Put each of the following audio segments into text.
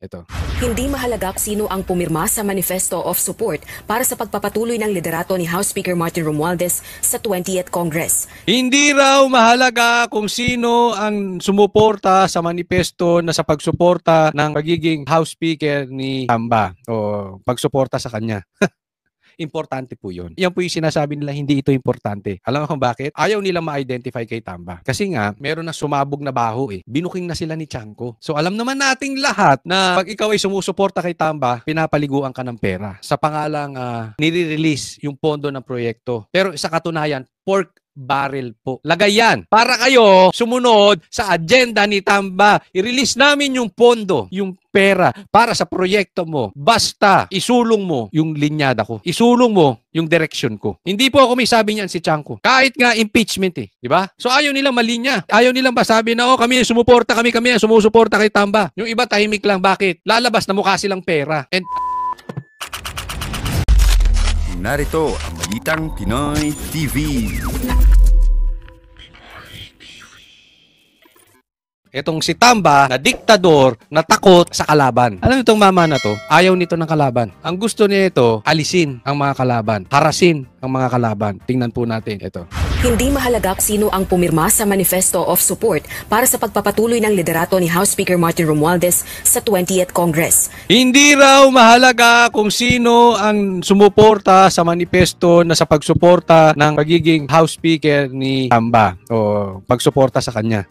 Ito. Hindi mahalaga kung sino ang pumirma sa Manifesto of Support para sa pagpapatuloy ng liderato ni House Speaker Martin Romualdez sa 20th Congress. Hindi raw mahalaga kung sino ang sumuporta sa manifesto na sa pagsuporta ng pagiging House Speaker ni Tamba o pagsuporta sa kanya. Importante po yun. Yan po yung sinasabi nila, hindi ito importante. Alam mo kung bakit? Ayaw nila ma-identify kay Tamba. Kasi nga, meron na sumabog na baho eh. Binuking na sila ni Chanco. So alam naman nating lahat na pag ikaw ay sumusuporta kay Tamba, pinapaliguan ka ng pera. Sa pangalang nire-release yung pondo ng proyekto. Pero sa katunayan, pork barrel po. Lagay yan. Para kayo sumunod sa agenda ni Tamba. I-release namin yung pondo, yung pera para sa proyekto mo. Basta isulong mo yung linyada ko. Isulong mo yung direction ko. Hindi po ako may sabi niyan si Chanco. Kahit nga impeachment eh. Diba? So ayaw nilang malinya. Ayaw nilang masabi na kami sumuporta kami sumusuporta kay Tamba. Yung iba tahimik lang. Bakit? Lalabas na mukha silang pera. And narito ang Balitang Pinoy TV. Itong si Tamba na diktador na takot sa kalaban. Alam itong mama na to, ayaw nito ng kalaban. Ang gusto niya ito, alisin ang mga kalaban, harasin ang mga kalaban. Tingnan po natin ito. Hindi mahalaga kung sino ang pumirma sa Manifesto of Support para sa pagpapatuloy ng liderato ni House Speaker Martin Romualdez sa 20th Congress. Hindi raw mahalaga kung sino ang sumuporta sa manifesto na sa pagsuporta ng pagiging House Speaker ni Tamba o pagsuporta sa kanya.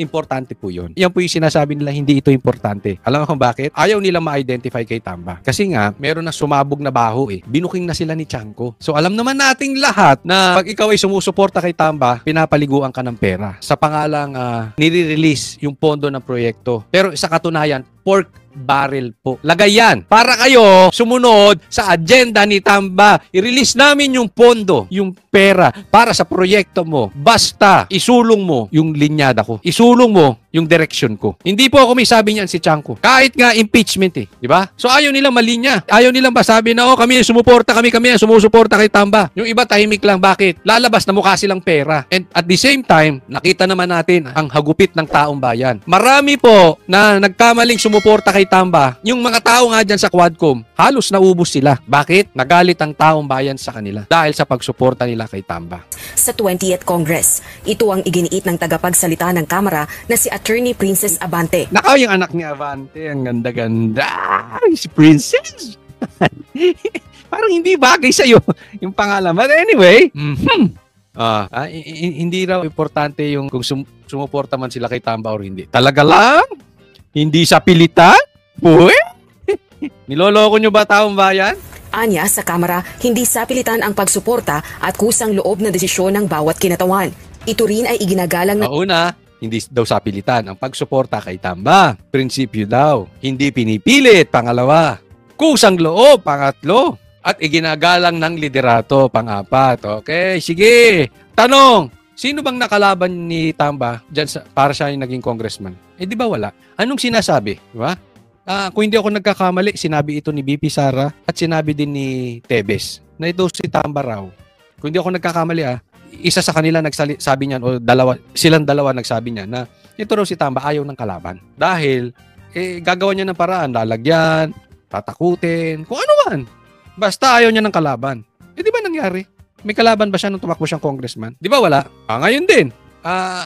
Importante po yun. Yan po yung sinasabi nila, hindi ito importante. Alam mo kung bakit? Ayaw nila ma-identify kay Tamba. Kasi nga, meron na sumabog na baho eh. Binuking na sila ni Chanco. So alam naman nating lahat na pag ikaw ay sumusuporta kay Tamba, pinapaliguan ka ng pera. Sa pangalang nire-release yung pondo ng proyekto. Pero sa katunayan, pork barrel po. Lagay yan. Para kayo sumunod sa agenda ni Tamba. I-release namin yung pondo, yung pera para sa proyekto mo. Basta isulong mo yung linyada ko. Isulong mo yung direction ko. Hindi po ako may sabi niyan si Chanco. Kahit nga impeachment eh. Diba? So ayaw nilang malinya. Ayaw nilang masabi na kami sumuporta kami sumusuporta kay Tamba. Yung iba tahimik lang. Bakit? Lalabas na mukha silang pera. And at the same time, nakita naman natin ang hagupit ng taong bayan. Marami po na nagkamaling sumuporta kay Tamba. Yung mga tao nga dyan sa Quadcom, halos naubos sila. Bakit? Nagalit ang taong bayan sa kanila dahil sa pagsuporta nila kay Tamba. Sa 20th Congress, ito ang iginiit ng tagapagsalita ng Kamara na si Attorney Princess Abante. Nakaw yung anak ni Abante, ang ganda-ganda. Si Princess. Parang hindi bagay sa'yo yung pangalan. But anyway, hindi raw importante yung kung sumuporta man sila kay Tamba or hindi. Talaga lang? Hindi sa pilitan? Uy? Niloloko nyo ba taong bayan? Anya sa Kamara, hindi sapilitan ang pagsuporta at kusang loob na desisyon ng bawat kinatawan. Ito rin ay iginagalang na una, hindi daw sapilitan ang pagsuporta kay Tamba. Prinsipyo daw. Hindi pinipilit. Pangalawa, kusang loob. Pangatlo, at iginagalang ng liderato. Pang-apat. Okay, sige. Tanong, sino bang nakalaban ni Tamba dyan para siya yung naging congressman? Di ba wala? Anong sinasabi? Diba? Kung hindi ako nagkakamali, sinabi ito ni BP Sara at sinabi din ni Tebes na ito si Tamba raw. Kung hindi ako nagkakamali, isa sa kanila sabi niyan o silang dalawa nagsabi niya na ito raw si Tamba ayaw ng kalaban. Dahil gagawa niya ng paraan, lalagyan, tatakutin, kung ano man. Basta ayaw niya ng kalaban. Di ba nangyari? May kalaban ba siya nung tumakbo siyang congressman? Di ba wala? Ngayon din.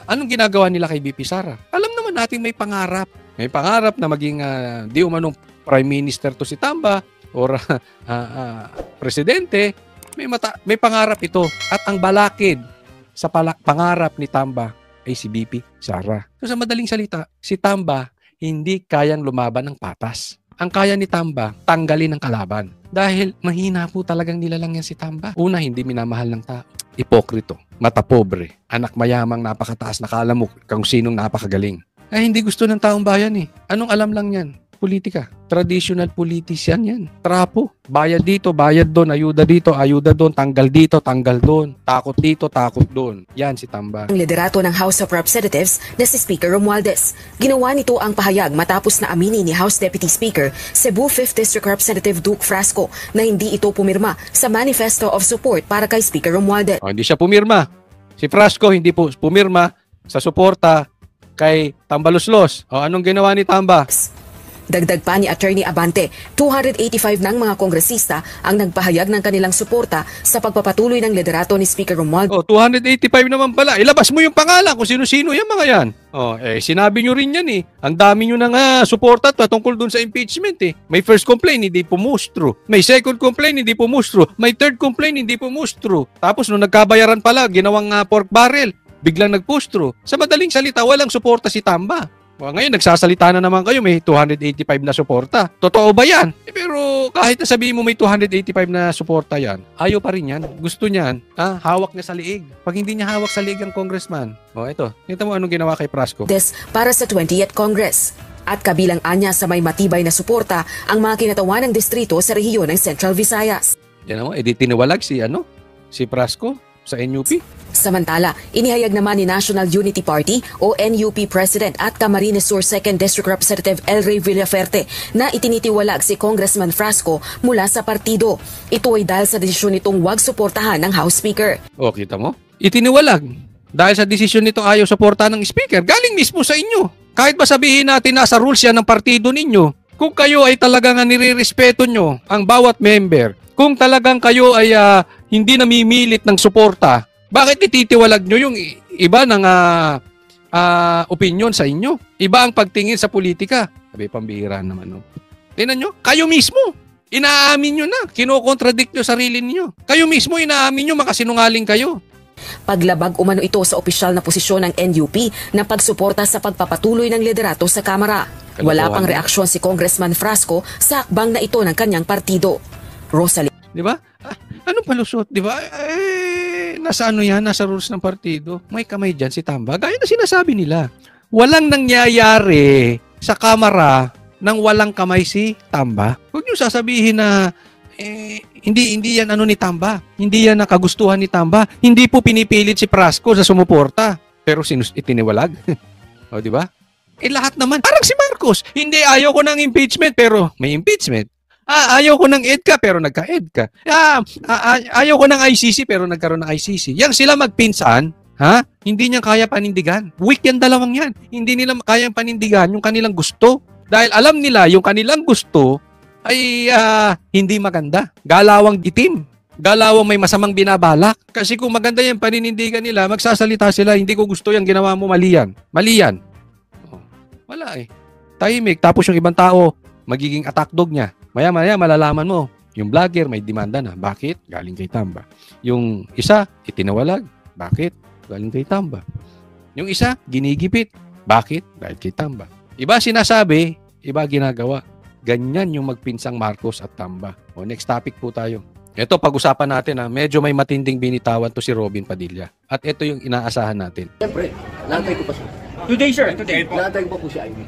Anong ginagawa nila kay BP Sara? Alam naman natin may pangarap. May pangarap na maging di umanong prime minister to si Tamba or presidente. May pangarap ito. At ang balakid sa pangarap ni Tamba ay si BP Sara. So sa madaling salita, si Tamba hindi kayang lumaban ng patas. Ang kaya ni Tamba, tanggalin ang kalaban. Dahil mahina po talagang nilalang yan si Tamba. Una, hindi minamahal ng tao. Ipokrito, mata pobre, anak mayamang napakataas na kala mo kung sinong napakagaling. Hindi gusto ng taong bayan eh. Anong alam lang yan? Politika. Traditional politician yan. Trapo. Bayad dito, bayad doon, ayuda dito, ayuda doon, tanggal dito, tanggal doon. Takot dito, takot doon. Yan si Tamba. Ang liderato ng House of Representatives na si Speaker Romualdez. Ginawa nito ang pahayag matapos na aminin ni House Deputy Speaker Cebu 5th District Representative Duke Frasco na hindi ito pumirma sa Manifesto of Support para kay Speaker Romualdez. Hindi siya pumirma. Si Frasco hindi po pumirma sa suporta kay Tambaluslos. Anong ginawa ni Tamba? Dagdag pa ni Attorney Abante, 285 ng mga kongresista ang nagpahayag ng kanilang suporta sa pagpapatuloy ng liderato ni Speaker Romualdez. 285 naman pala. Ilabas mo yung pangalan kung sino-sino yung mga yan. Sinabi nyo rin yan eh. Ang dami nyo na suporta tungkol dun sa impeachment eh. May first complaint, hindi pumustro. May second complaint, hindi pumustro. May third complaint, hindi pumustro. Tapos nung nagkabayaran pala, ginawang pork barrel, biglang nagpustro. Sa madaling salita, walang suporta si Tamba. Ngayon, nagsasalita na naman kayo, may 285 na suporta. Totoo ba yan? Pero kahit na sabihin mo may 285 na suporta yan, ayaw pa rin yan. Gusto niyan, hawak niya sa liig. Pag hindi niya hawak sa liig ang congressman, ito. Kita mo anong ginawa kay Prasco. Para sa 20th Congress. At kabilang anya sa may matibay na suporta ang mga kinatawan ng distrito sa rehiyon ng Central Visayas. Yan mo, tiniwalag si Prasco sa NUP. Samantala, inihayag naman ni National Unity Party o NUP President at Camarines Sur 2nd District Representative El Rey Villaferte na itinitiwalag si Congressman Frasco mula sa partido. Ito ay dahil sa desisyon nitong huwag suportahan ng House Speaker. Kita mo? Itiniwalag. Dahil sa desisyon nito ayaw suportahan ng Speaker. Galing mismo sa inyo. Kahit ba sabihin natin nasa rules yan ng partido ninyo, kung kayo ay talagang nire-respeto nyo ang bawat member, kung talagang kayo ay hindi namimilit ng suporta, bakit ititiwalag nyo yung iba ng opinion sa inyo? Iba ang pagtingin sa politika. Sabi, pambihira naman. No? Tingnan nyo, kayo mismo, inaamin nyo na, kinokontradict nyo sarili niyo. Kayo mismo, inaamin nyo, makasinungaling kayo. Paglabag umano ito sa opisyal na posisyon ng NUP na pagsuporta sa pagpapatuloy ng liderato sa Kamara. Wala pang reaksyon si Congressman Frasco sa akbang na ito ng kanyang partido. Rosalie. Di ba? Anong palusot? Di ba? Nasa yan? Nasa rules ng partido. May kamay dyan si Tamba. Gaya na sinasabi nila. Walang nangyayari sa Kamara nang walang kamay si Tamba. Huwag niyo sasabihin na hindi yan ni Tamba. Hindi yan nakagustuhan ni Tamba. Hindi po pinipilit si Prasco sa sumuporta. Pero itiniwalag. Di ba? Lahat naman. Parang si Marcos. Hindi, ayaw ko ng impeachment pero may impeachment. Ayaw ko ng EDCA pero nagka-EDCA. Ayaw ko ng ICC pero nagkaroon ng ICC. Yang sila magpinsan, hindi niya kaya panindigan. Weak yan dalawang yan. Hindi nila kaya panindigan yung kanilang gusto. Dahil alam nila yung kanilang gusto ay hindi maganda. Galawang itim. Galawang may masamang binabalak. Kasi kung maganda yung paninindigan nila, magsasalita sila, hindi ko gusto yung ginawa mo, mali yan. Mali yan. Wala eh. Tahimik. Tapos yung ibang tao, magiging attack dog niya. Maya-maya malalaman mo, yung vlogger may demanda na. Bakit? Galing kay Tamba. Yung isa, itinawalag. Bakit? Galing kay Tamba. Yung isa, ginigipit. Bakit? Dahil kay Tamba. Iba sinasabi, iba ginagawa. Ganyan yung magpinsang Marcos at Tamba. Next topic po tayo. Ito, pag-usapan natin medyo may matinding binitawan to si Robin Padilla. At ito yung inaasahan natin. Siyempre, nantay ko pa siya. Today, sir. Today. Nantay ko pa po si Amy.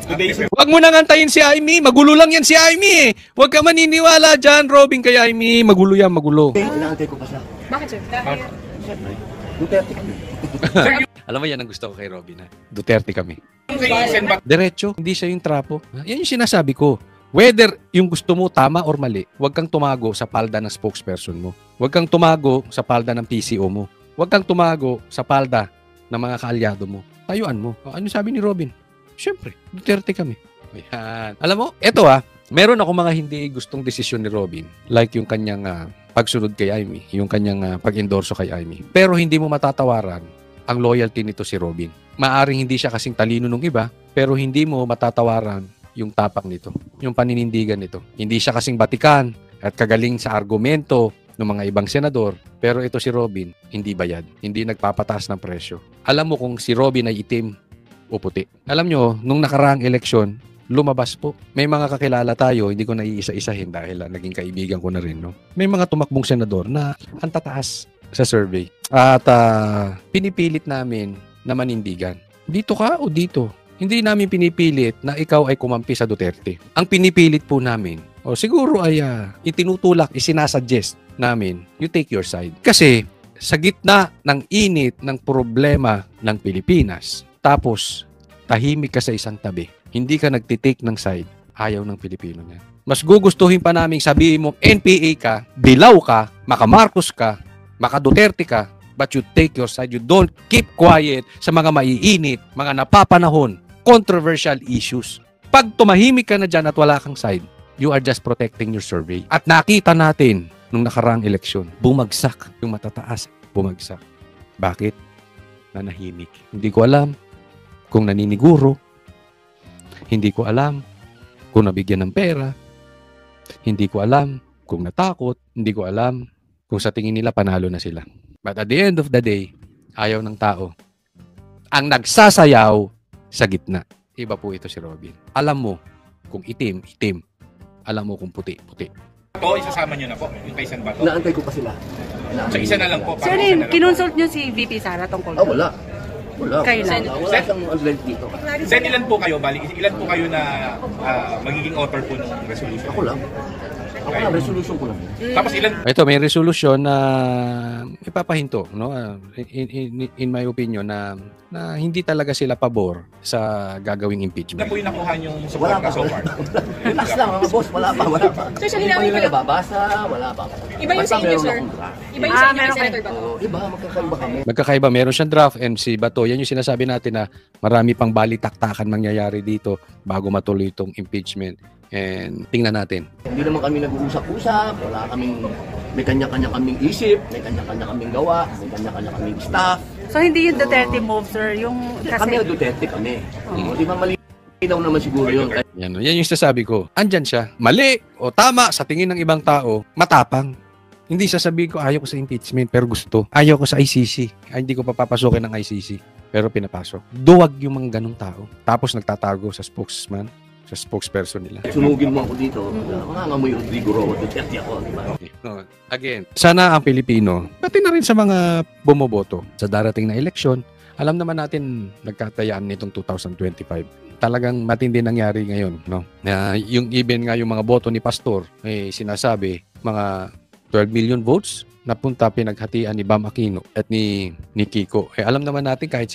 Today, sir. Huwag mo nang antayin si Amy. Magulo lang yan si Amy eh. Huwag ka maniniwala dyan, Robin, kay Amy. Magulo yan, magulo. Nantay ko pa siya. Bakit, sir? Siyempre, Duterte kami. Alam mo yan ang gusto ko kay Robin. Duterte kami. Diretso, hindi siya yung trapo. Yan yung sinasabi ko. Whether yung gusto mo tama or mali, huwag kang tumago sa palda ng spokesperson mo. Huwag kang tumago sa palda ng PCO mo. Huwag kang tumago sa palda ng mga kaalyado mo. Tayuan mo. Ano sabi ni Robin? Siyempre, Duterte kami. Ayan. Alam mo, eto meron ako mga hindi gustong desisyon ni Robin. Like yung kanyang pagsunod kay Amy. Yung kanyang pag-endorso kay Amy. Pero hindi mo matatawaran ang loyalty nito si Robin. Maaring hindi siya kasing talino nung iba, pero hindi mo matatawaran yung tapak nito, yung paninindigan nito. Hindi siya kasing batikan at kagaling sa argumento ng mga ibang senador, pero ito si Robin, hindi bayad, hindi nagpapataas ng presyo. Alam mo kung si Robin ay itim o puti. Alam nyo, nung nakaraang eleksyon, lumabas po. May mga kakilala tayo, hindi ko na iisa-isahin dahil naging kaibigan ko na rin. No? May mga tumakbong senador na ang tataas sa survey. At pinipilit namin na manindigan. Dito ka o dito? Hindi namin pinipilit na ikaw ay kumampi sa Duterte. Ang pinipilit po namin, o siguro ay itinutulak, isinasuggest namin, you take your side. Kasi sa gitna ng init ng problema ng Pilipinas, tapos tahimik ka sa isang tabi, hindi ka nagtitake ng side, ayaw ng Pilipino niya. Mas gugustuhin pa namin sabihin mo, NPA ka, dilaw ka, maka-Marcos ka, maka-Duterte ka, but you take your side. You don't keep quiet sa mga maiinit, mga napapanahon, controversial issues. Pag tumahimik ka na dyan at wala kang side, you are just protecting your survey. At nakita natin nung nakaraang eleksyon, bumagsak yung matataas. Bumagsak. Bakit? Nanahimik. Hindi ko alam kung naniniguro. Hindi ko alam kung nabigyan ng pera. Hindi ko alam kung natakot. Hindi ko alam kung sa tingin nila panalo na sila. But at the end of the day, ayaw ng tao. Ang nagsasayaw sa gitna. Iba po ito si Robin. Alam mo kung itim, itim. Alam mo kung puti, puti. Po, isasama nyo na po, yung kay San Bato. Naantay ko pa sila. So isa na lang po. Sir, kinonsult nyo si VP Sara tungkol Ah, wala. Wala. Kailan? Wala siyang advent dito. Sen, ilan po kayo? Bali, ilan po kayo na magiging author po ng resolution? Ako lang. Ako lang, resolution ko lang. Tapos ilan Ito, may resolution na ipapahinto, no? In my opinion, na hindi talaga sila pabor sa gagawing na impeachment. po yung nakuha yung Wala support pa. so far? Relax lang mga boss, wala pa. Sir, sa Hindi pa hinawin nila ko lang. nababasa, wala pa. Iba yung Basta sa inyo, meron sir. akong draft. Iba yung sa inyo, meron Senator Bato. Oo, iba, magkakaiba kami. Magkakaiba, meron siyang draft and si Bato, yan yung sinasabi natin na marami pang balitaktakan mangyayari dito bago matuloy itong impeachment. And tingnan natin. Hindi naman kami nag-uusap-usap, wala kaming, may kanya-kanya kaming isip, may kanya-kanya kaming gawa, may kanya-kanya kaming staff. So, hindi yung Duterte move, sir. Yung Kami kasi... na Duterte kami. Di ba malinaw naman siguro yun? Yan yung sasabi ko. Andyan siya. Mali o tama sa tingin ng ibang tao, matapang. Hindi sasabihin ko ayaw ko sa impeachment pero gusto. Ayaw ko sa ICC. Ay, hindi ko papapasukin ng ICC. Pero pinapasok. Duwag yung mga ganong tao. Tapos nagtatago sa spokesman, sa spokesperson nila. Sunugin mo ako dito, mga ngamoy Rodrigo Roa, Duterte ako, di ba? No, again, sana ang Pilipino, pati na rin sa mga bumoboto sa darating na eleksyon, alam naman natin nagkatayaan nitong 2025. Talagang matindi nangyari ngayon, no? Na yung even nga yung mga boto ni Pastor, sinasabi mga 12 million votes napunta pinaghatian ni Bam Aquino at ni Kiko. Alam naman natin kahit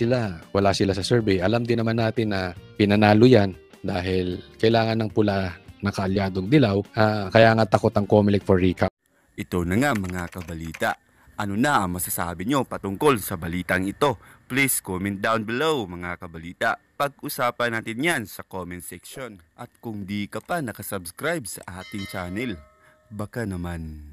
wala sila sa survey, alam din naman natin na pinanalo yan dahil kailangan ng pula na kaalyadong dilaw, kaya nga takot ang COMELEC for recap. Ito na nga mga kabalita. Ano na ang masasabi nyo patungkol sa balitang ito? Please comment down below mga kabalita. Pag-usapan natin yan sa comment section. At kung di ka pa nakasubscribe sa ating channel, baka naman